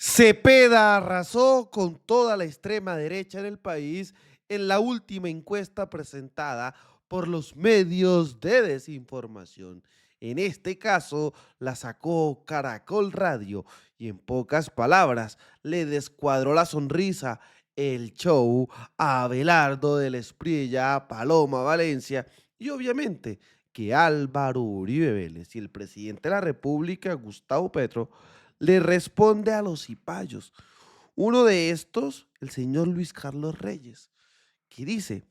Cepeda arrasó con toda la extrema derecha en el país en la última encuesta presentada por los medios de desinformación. En este caso, la sacó Caracol Radio y en pocas palabras le descuadró la sonrisa, el show a Abelardo del Espriella, a Paloma Valencia y obviamente que Álvaro Uribe Vélez y el presidente de la República, Gustavo Petro, le responde a los cipayos. Uno de estos, el señor Luis Carlos Reyes, que dice,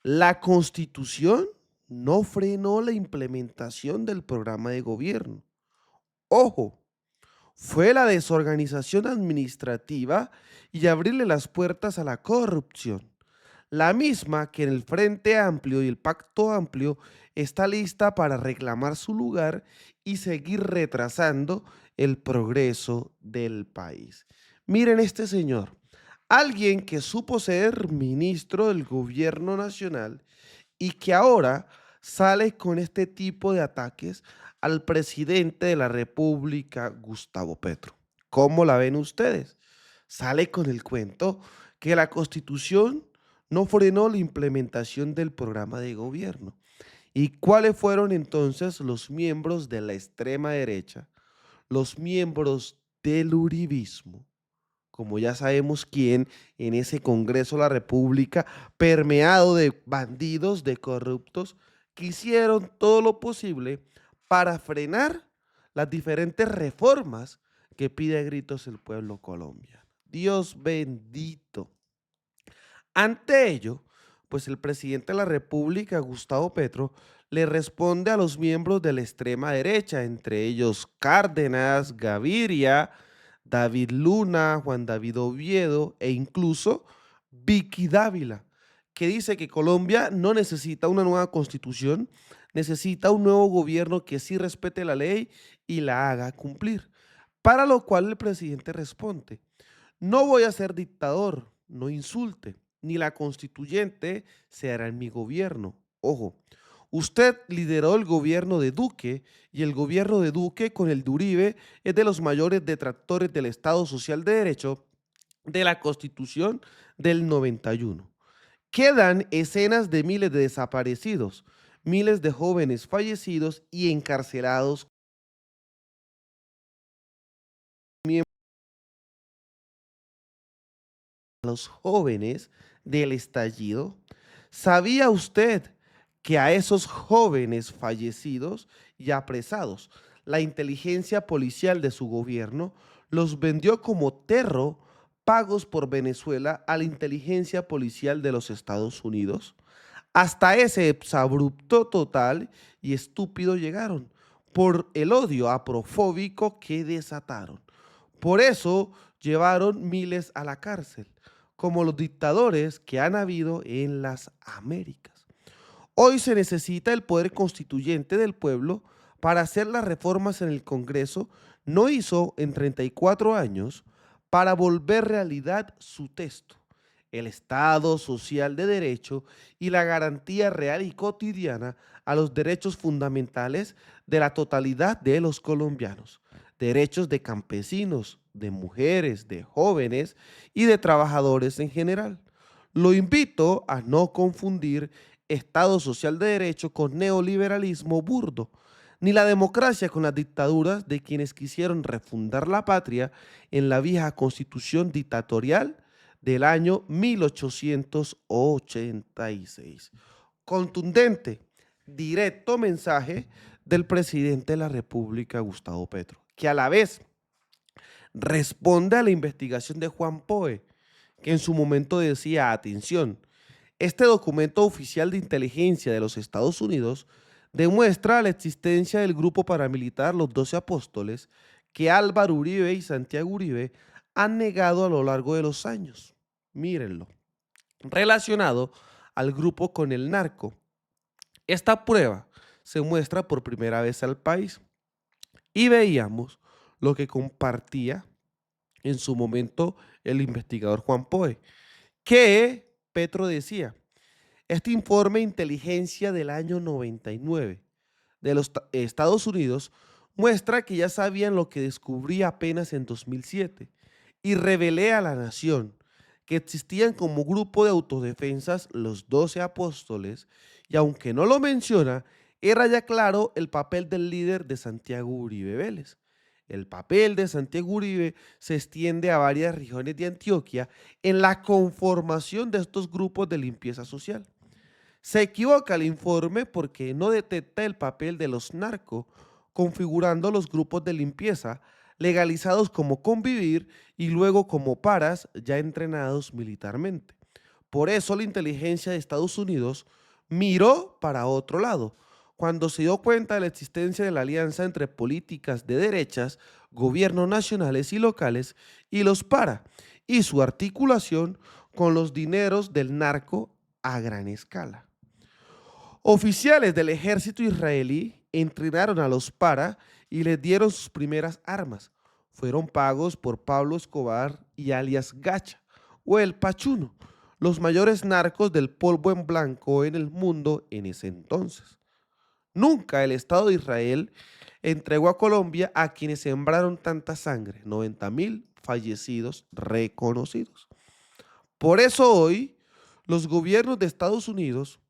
la Constitución no frenó la implementación del programa de gobierno. Ojo, fue la desorganización administrativa y abrirle las puertas a la corrupción. La misma que en el Frente Amplio y el Pacto Amplio está lista para reclamar su lugar y seguir retrasando el progreso del país. Miren este señor, alguien que supo ser ministro del gobierno nacional y que ahora sale con este tipo de ataques al presidente de la República, Gustavo Petro. ¿Cómo la ven ustedes? Sale con el cuento que la Constitución no frenó la implementación del programa de gobierno. ¿Y cuáles fueron entonces los miembros de la extrema derecha, los miembros del uribismo? Como ya sabemos quién en ese Congreso de la República, permeado de bandidos, de corruptos, que hicieron todo lo posible para frenar las diferentes reformas que pide a gritos el pueblo colombiano. Dios bendito. Ante ello, pues el presidente de la República, Gustavo Petro, le responde a los miembros de la extrema derecha, entre ellos Cárdenas, Gaviria, David Luna, Juan David Oviedo e incluso Vicky Dávila, que dice que Colombia no necesita una nueva constitución, necesita un nuevo gobierno que sí respete la ley y la haga cumplir. Para lo cual el presidente responde, no voy a ser dictador, no insulte, ni la constituyente se hará en mi gobierno. Ojo, usted lideró el gobierno de Duque y el gobierno de Duque con el de Uribe es de los mayores detractores del Estado Social de Derecho de la Constitución del 91. Quedan escenas de miles de desaparecidos, miles de jóvenes fallecidos y encarcelados. Los jóvenes del estallido? ¿Sabía usted que a esos jóvenes fallecidos y apresados, la inteligencia policial de su gobierno los vendió como terro pagos por Venezuela a la inteligencia policial de los Estados Unidos? Hasta ese exabrupto total y estúpido llegaron por el odio aprofóbico que desataron. Por eso llevaron miles a la cárcel, como los dictadores que han habido en las Américas. Hoy se necesita el poder constituyente del pueblo para hacer las reformas en el Congreso. No hizo en 34 años para volver realidad su texto, el Estado social de derecho y la garantía real y cotidiana a los derechos fundamentales de la totalidad de los colombianos, derechos de campesinos, de mujeres, de jóvenes y de trabajadores en general. Lo invito a no confundir Estado social de derecho con neoliberalismo burdo, ni la democracia con las dictaduras de quienes quisieron refundar la patria en la vieja constitución dictatorial del año 1886. Contundente, directo mensaje del presidente de la República, Gustavo Petro, que a la vez responde a la investigación de Juan Poe, que en su momento decía, atención, este documento oficial de inteligencia de los Estados Unidos demuestra la existencia del grupo paramilitar Los Doce Apóstoles que Álvaro Uribe y Santiago Uribe han negado a lo largo de los años. Mírenlo. Relacionado al grupo con el narco. Esta prueba se muestra por primera vez al país y veíamos lo que compartía en su momento el investigador Juan Poe, que Petro decía, este informe de inteligencia del año 99 de los Estados Unidos muestra que ya sabían lo que descubrí apenas en 2007 y revelé a la nación que existían como grupo de autodefensas los 12 apóstoles, y aunque no lo menciona, era ya claro el papel del líder de Santiago Uribe Vélez. El papel de Santiago Uribe se extiende a varias regiones de Antioquia en la conformación de estos grupos de limpieza social. Se equivoca el informe porque no detecta el papel de los narcos, configurando los grupos de limpieza, legalizados como convivir y luego como paras ya entrenados militarmente. Por eso la inteligencia de Estados Unidos miró para otro lado, cuando se dio cuenta de la existencia de la alianza entre políticas de derechas, gobiernos nacionales y locales y los para, y su articulación con los dineros del narco a gran escala. Oficiales del ejército israelí entrenaron a los para y les dieron sus primeras armas. Fueron pagos por Pablo Escobar y alias Gacha o El Pachuno, los mayores narcos del polvo en blanco en el mundo en ese entonces. Nunca el Estado de Israel entregó a Colombia a quienes sembraron tanta sangre, 90.000 fallecidos reconocidos. Por eso hoy los gobiernos de Estados Unidos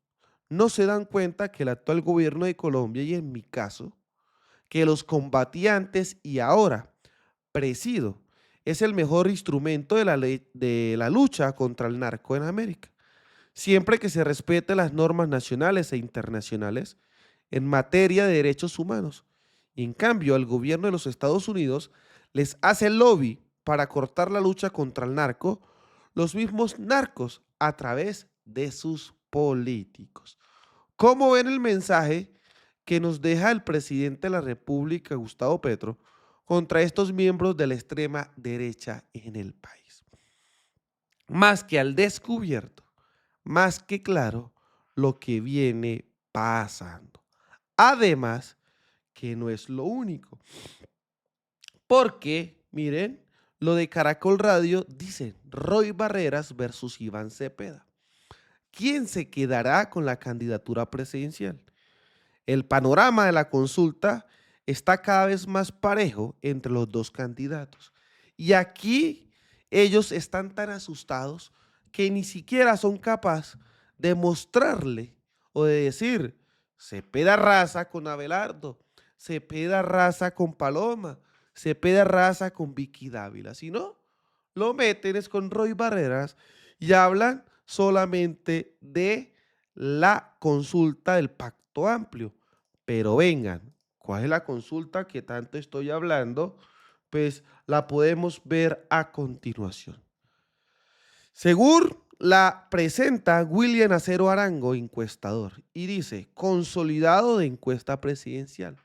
no se dan cuenta que el actual gobierno de Colombia, y en mi caso, que los combatientes y ahora presido, es el mejor instrumento de la lucha contra el narco en América, siempre que se respete las normas nacionales e internacionales en materia de derechos humanos. Y en cambio, el gobierno de los Estados Unidos les hace lobby para cortar la lucha contra el narco, los mismos narcos a través de sus políticos. ¿Cómo ven el mensaje que nos deja el presidente de la República, Gustavo Petro, contra estos miembros de la extrema derecha en el país? Más que al descubierto, más que claro lo que viene pasando. Además, que no es lo único, porque, miren, lo de Caracol Radio dice Roy Barreras versus Iván Cepeda. ¿Quién se quedará con la candidatura presidencial? El panorama de la consulta está cada vez más parejo entre los dos candidatos. Y aquí ellos están tan asustados que ni siquiera son capaces de mostrarle o de decir, Cepeda arrasa con Abelardo, Cepeda arrasa con Paloma, Cepeda arrasa con Vicky Dávila. Si no, lo meten es con Roy Barreras y hablan solamente de la consulta del Pacto Amplio. Pero vengan, ¿cuál es la consulta que tanto estoy hablando? Pues la podemos ver a continuación. Según la presenta William Acero Arango, encuestador, y dice, consolidado de encuesta presidencial.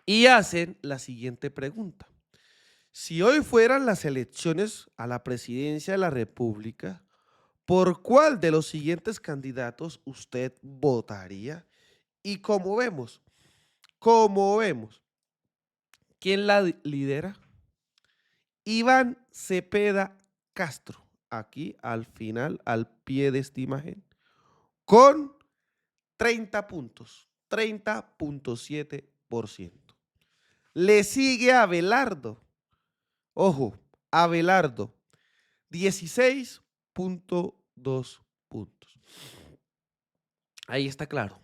Y hacen la siguiente pregunta. Si hoy fueran las elecciones a la presidencia de la República, ¿por cuál de los siguientes candidatos usted votaría? Y como vemos, ¿quién la lidera? Iván Cepeda Castro, aquí al final, al pie de esta imagen, con 30 puntos, 30.7%. Le sigue Abelardo, ojo, Abelardo, 16.2 puntos. Ahí está claro.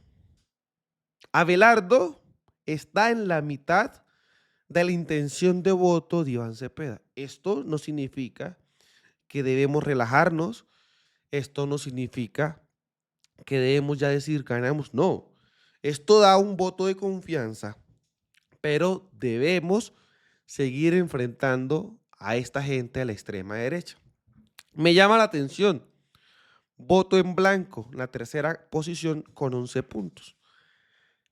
Abelardo está en la mitad de la intención de voto de Iván Cepeda. Esto no significa que debemos relajarnos, esto no significa que debemos ya decir ganamos, no. Esto da un voto de confianza, pero debemos seguir enfrentando a esta gente a la extrema derecha. Me llama la atención, voto en blanco, la tercera posición con 11 puntos.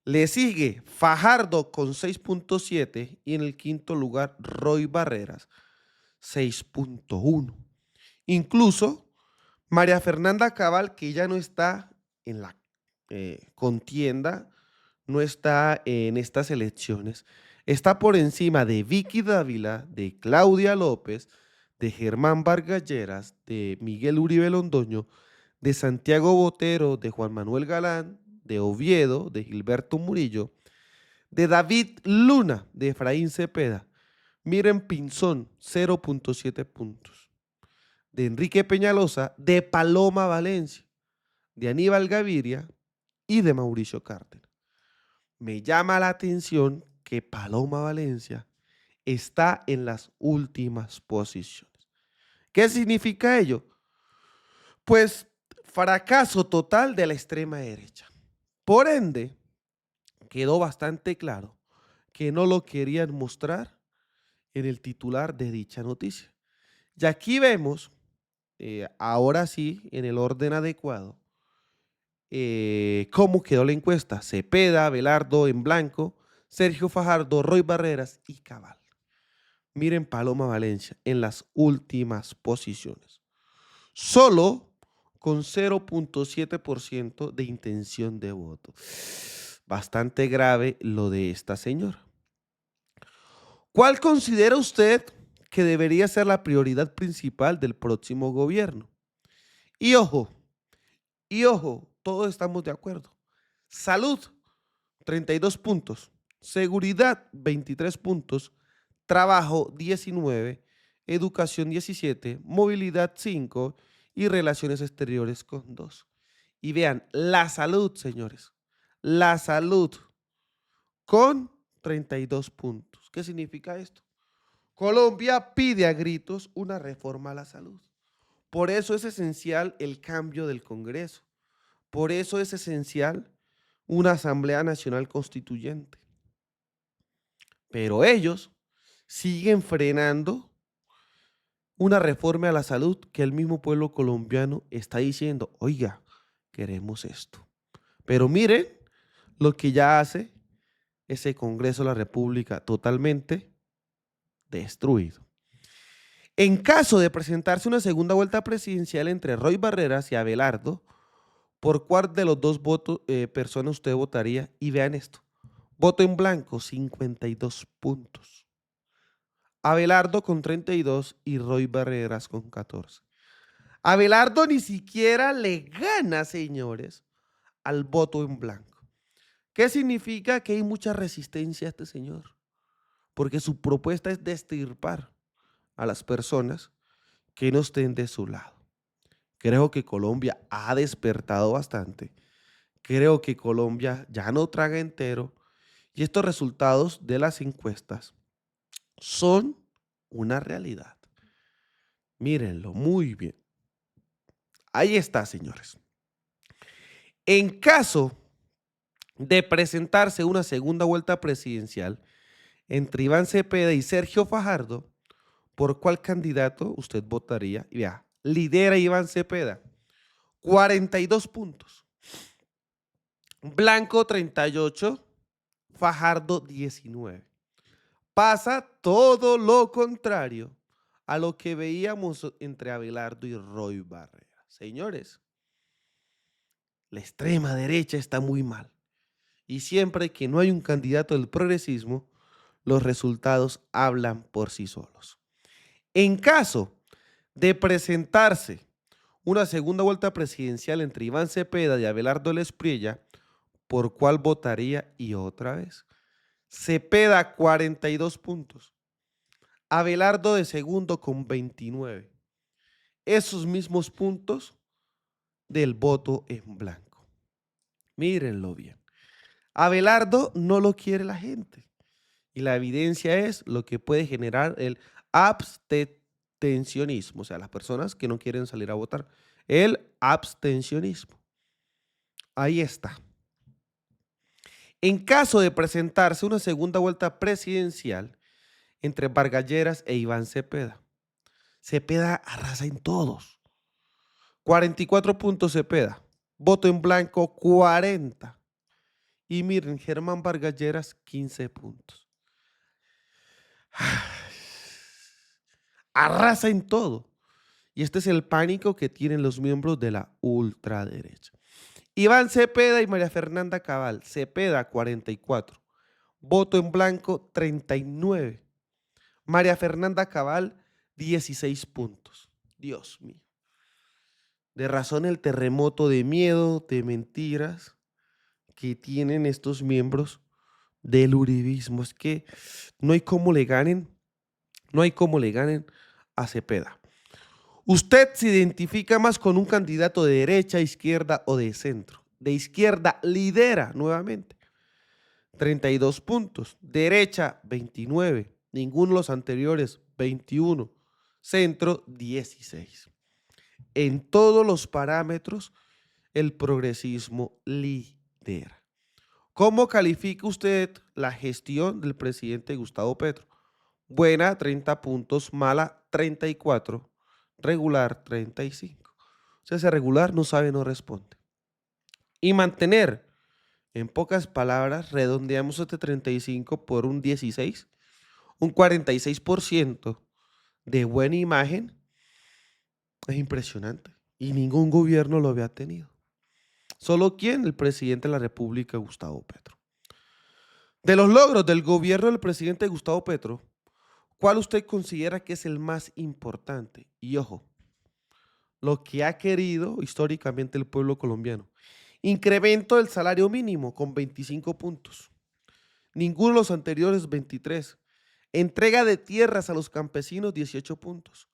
Le sigue Fajardo con 6.7 y en el quinto lugar Roy Barreras, 6.1. Incluso María Fernanda Cabal, que ya no está en la contienda, no está en estas elecciones, está por encima de Vicky Dávila, de Claudia López, de Germán Vargas Lleras, de Miguel Uribe Londoño, de Santiago Botero, de Juan Manuel Galán, de Oviedo, de Gilberto Murillo, de David Luna, de Efraín Cepeda. Miren Pinzón, 0.7 puntos. De Enrique Peñalosa, de Paloma Valencia, de Aníbal Gaviria y de Mauricio Cárdenas. Me llama la atención que Paloma Valencia está en las últimas posiciones. ¿Qué significa ello? Pues fracaso total de la extrema derecha. Por ende, quedó bastante claro que no lo querían mostrar en el titular de dicha noticia. Y aquí vemos, ahora sí, en el orden adecuado, cómo quedó la encuesta. Cepeda, Abelardo en blanco, Sergio Fajardo, Roy Barreras y Cabal. Miren Paloma Valencia en las últimas posiciones. Solo con 0.7% de intención de voto. Bastante grave lo de esta señora. ¿Cuál considera usted que debería ser la prioridad principal del próximo gobierno? Y ojo, todos estamos de acuerdo. Salud, 32 puntos. Seguridad, 23 puntos. Trabajo, 19. Educación, 17. Movilidad, 5. Y relaciones exteriores, con 2. Y vean, la salud, señores. La salud, con 32 puntos. ¿Qué significa esto? Colombia pide a gritos una reforma a la salud. Por eso es esencial el cambio del Congreso. Por eso es esencial una Asamblea Nacional Constituyente. Pero ellos siguen frenando una reforma a la salud que el mismo pueblo colombiano está diciendo, oiga, queremos esto. Pero miren lo que ya hace ese Congreso de la República, totalmente destruido. En caso de presentarse una segunda vuelta presidencial entre Roy Barreras y Abelardo, ¿por cuál de los dos personas usted votaría? Y vean esto. Voto en blanco, 52 puntos. Abelardo con 32 y Roy Barreras con 14. Abelardo ni siquiera le gana, señores, al voto en blanco. ¿Qué significa? Que hay mucha resistencia a este señor, porque su propuesta es desterrar a las personas que no estén de su lado. Creo que Colombia ha despertado bastante. Creo que Colombia ya no traga entero. Y estos resultados de las encuestas son una realidad. Mírenlo muy bien. Ahí está, señores. En caso de presentarse una segunda vuelta presidencial entre Iván Cepeda y Sergio Fajardo, ¿por cuál candidato usted votaría? Y vea, lidera Iván Cepeda, 42 puntos. Blanco, 38. Fajardo, 19. Pasa todo lo contrario a lo que veíamos entre Abelardo y Roy Barreras. Señores, la extrema derecha está muy mal. Y siempre que no hay un candidato del progresismo, los resultados hablan por sí solos. En caso de presentarse una segunda vuelta presidencial entre Iván Cepeda y Abelardo Lespriella, ¿por cuál votaría? Y otra vez, Cepeda, 42 puntos. Abelardo de segundo con 29. Esos mismos puntos del voto en blanco. Mírenlo bien. Abelardo no lo quiere la gente. Y la evidencia es lo que puede generar el abstencionismo. O sea, las personas que no quieren salir a votar. El abstencionismo. Ahí está. En caso de presentarse una segunda vuelta presidencial entre Vargas Lleras e Iván Cepeda, Cepeda arrasa en todos. 44 puntos Cepeda. Voto en blanco, 40. Y miren, Germán Vargas Lleras, 15 puntos. Arrasa en todo. Y este es el pánico que tienen los miembros de la ultraderecha. Iván Cepeda y María Fernanda Cabal. Cepeda, 44. Voto en blanco, 39. María Fernanda Cabal, 16 puntos. Dios mío. De razón el terremoto de miedo, de mentiras que tienen estos miembros del uribismo. Es que no hay cómo le ganen No hay cómo le ganen a Cepeda. Usted se identifica más con un candidato de derecha, izquierda o de centro. De izquierda lidera nuevamente, 32 puntos. Derecha, 29. Ninguno de los anteriores, 21. Centro, 16. En todos los parámetros, el progresismo lidera. ¿Cómo califica usted la gestión del presidente Gustavo Petro? Buena, 30 puntos. Mala, 34. Regular, 35. O sea, ese regular no sabe, no responde. Y mantener, en pocas palabras, redondeamos este 35 por un 16, un 46% de buena imagen, es impresionante. Y ningún gobierno lo había tenido. ¿Solo quién? El presidente de la República, Gustavo Petro. De los logros del gobierno del presidente Gustavo Petro, ¿cuál usted considera que es el más importante? Y ojo, lo que ha querido históricamente el pueblo colombiano. Incremento del salario mínimo con 25 puntos. Ninguno de los anteriores, 23. Entrega de tierras a los campesinos, 18 puntos.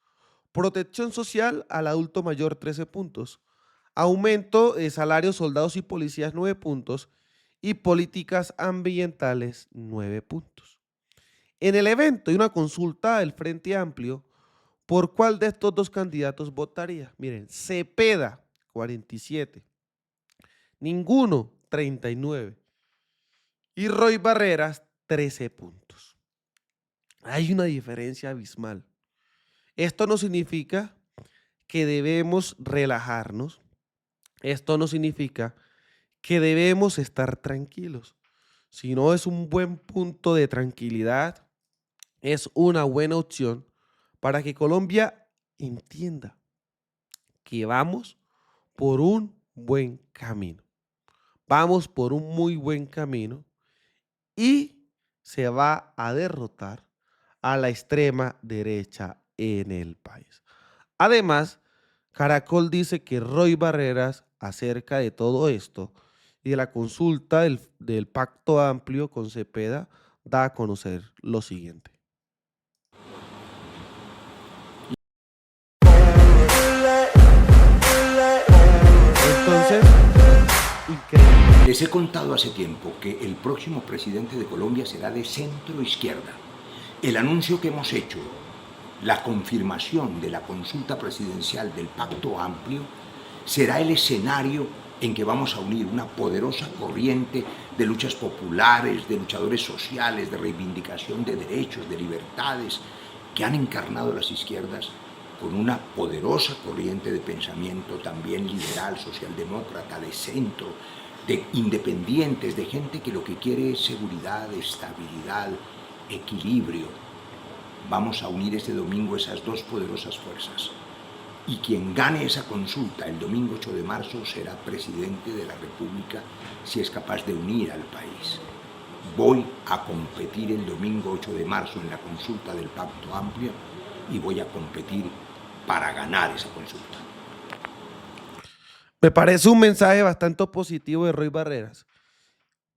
Protección social al adulto mayor, 13 puntos. Aumento de salarios soldados y policías, 9 puntos. Y políticas ambientales, 9 puntos. En el evento hay una consulta del Frente Amplio. ¿Por cuál de estos dos candidatos votaría? Miren, Cepeda, 47. Ninguno, 39. Y Roy Barreras, 13 puntos. Hay una diferencia abismal. Esto no significa que debemos relajarnos. Esto no significa que debemos estar tranquilos. Sino es un buen punto de tranquilidad. Es una buena opción para que Colombia entienda que vamos por un buen camino. Vamos por un muy buen camino y se va a derrotar a la extrema derecha en el país. Además, Caracol dice que Roy Barreras, acerca de todo esto y de la consulta del Pacto Amplio con Cepeda, da a conocer lo siguiente. Entonces, increíble. Les he contado hace tiempo que el próximo presidente de Colombia será de centro izquierda. El anuncio que hemos hecho, la confirmación de la consulta presidencial del Pacto Amplio, será el escenario en que vamos a unir una poderosa corriente de luchas populares, de luchadores sociales, de reivindicación de derechos, de libertades, que han encarnado las izquierdas con una poderosa corriente de pensamiento también liberal, socialdemócrata, de centro, de independientes, de gente que lo que quiere es seguridad, estabilidad, equilibrio. Vamos a unir este domingo esas dos poderosas fuerzas. Y quien gane esa consulta el domingo 8 de marzo será presidente de la República si es capaz de unir al país. Voy a competir el domingo 8 de marzo en la consulta del Pacto Amplio y voy a competir para ganar esa consulta. Me parece un mensaje bastante positivo de Roy Barreras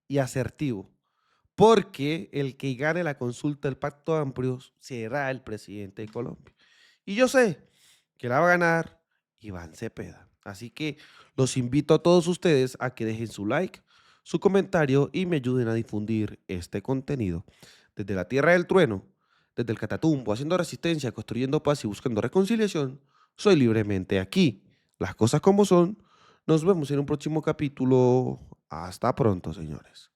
y asertivo, porque el que gane la consulta del Pacto Amplio será el presidente de Colombia. Y yo sé que la va a ganar Iván Cepeda. Así que los invito a todos ustedes a que dejen su like, su comentario y me ayuden a difundir este contenido. Desde la Tierra del Trueno, desde el Catatumbo, haciendo resistencia, construyendo paz y buscando reconciliación, soy libremente aquí. Las cosas como son. Nos vemos en un próximo capítulo. Hasta pronto, señores.